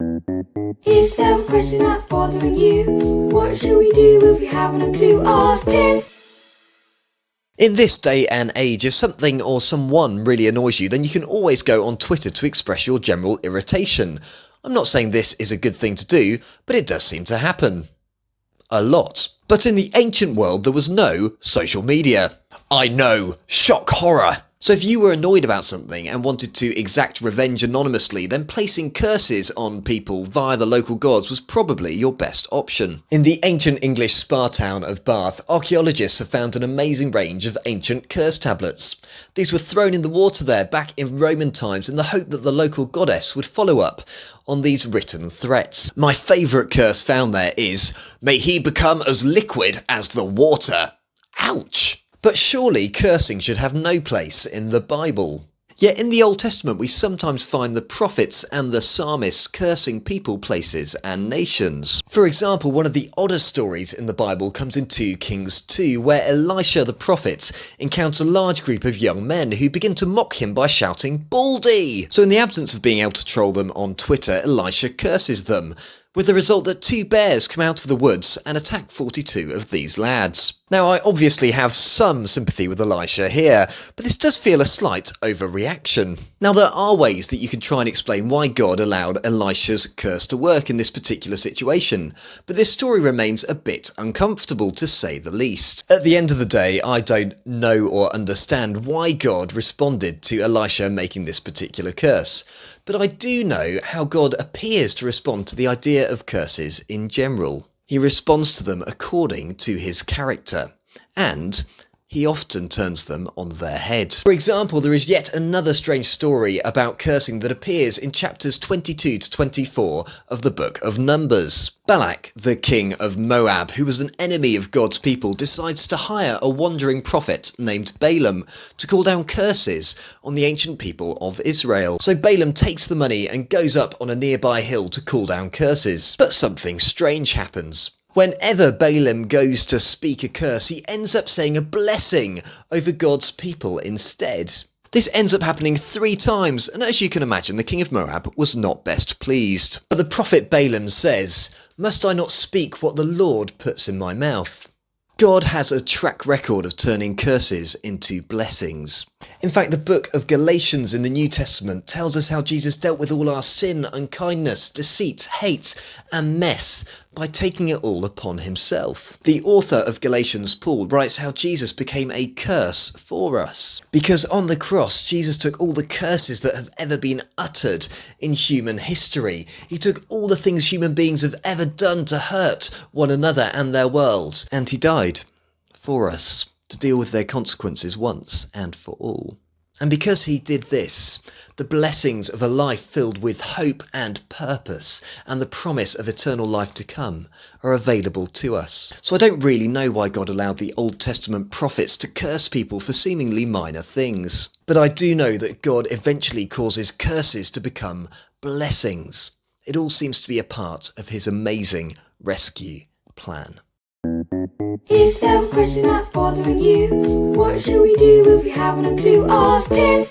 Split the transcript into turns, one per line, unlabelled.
Is there a question that's bothering you? What should we do if we haven't a clue? Ask Tim!
In this day and age, if something or someone really annoys you, then you can always go on Twitter to express your general irritation. I'm not saying this is a good thing to do, but it does seem to happen. A lot. But in the ancient world, there was no social media. I know, shock horror. So if you were annoyed about something and wanted to exact revenge anonymously, then placing curses on people via the local gods was probably your best option. In the ancient English spa town of Bath, archaeologists have found an amazing range of ancient curse tablets. These were thrown in the water there back in Roman times in the hope that the local goddess would follow up on these written threats. My favourite curse found there is, "May he become as liquid as the water." Ouch! But surely cursing should have no place in the Bible. Yet in the Old Testament we sometimes find the prophets and the psalmists cursing people, places and nations. For example, one of the oddest stories in the Bible comes in 2 Kings 2, where Elisha the prophet encounters a large group of young men who begin to mock him by shouting "Baldy!" So in the absence of being able to troll them on Twitter, Elisha curses them, with the result that 2 bears come out of the woods and attack 42 of these lads. Now, I obviously have some sympathy with Elisha here, but this does feel a slight overreaction. Now, there are ways that you can try and explain why God allowed Elisha's curse to work in this particular situation, but this story remains a bit uncomfortable to say the least. At the end of the day, I don't know or understand why God responded to Elisha making this particular curse, but I do know how God appears to respond to the idea of curses in general. He responds to them according to his character, and he often turns them on their head. For example, there is yet another strange story about cursing that appears in chapters 22 to 24 of the book of Numbers. Balak, the king of Moab, who was an enemy of God's people, decides to hire a wandering prophet named Balaam to call down curses on the ancient people of Israel. So Balaam takes the money and goes up on a nearby hill to call down curses. But something strange happens. Whenever Balaam goes to speak a curse, he ends up saying a blessing over God's people instead. This ends up happening 3 times, and as you can imagine, the king of Moab was not best pleased. But the prophet Balaam says, "Must I not speak what the Lord puts in my mouth?" God has a track record of turning curses into blessings. In fact, the book of Galatians in the New Testament tells us how Jesus dealt with all our sin, unkindness, deceit, hate, and mess by taking it all upon himself. The author of Galatians, Paul, writes how Jesus became a curse for us. Because on the cross, Jesus took all the curses that have ever been uttered in human history. He took all the things human beings have ever done to hurt one another and their world, and he died for us to deal with their consequences once and for all. And because he did this, the blessings of a life filled with hope and purpose and the promise of eternal life to come are available to us. So I don't really know why God allowed the Old Testament prophets to curse people for seemingly minor things. But I do know that God eventually causes curses to become blessings. It all seems to be a part of his amazing rescue plan.
Is there a question that's bothering you? What should we do if we haven't a clue? Ask Tim!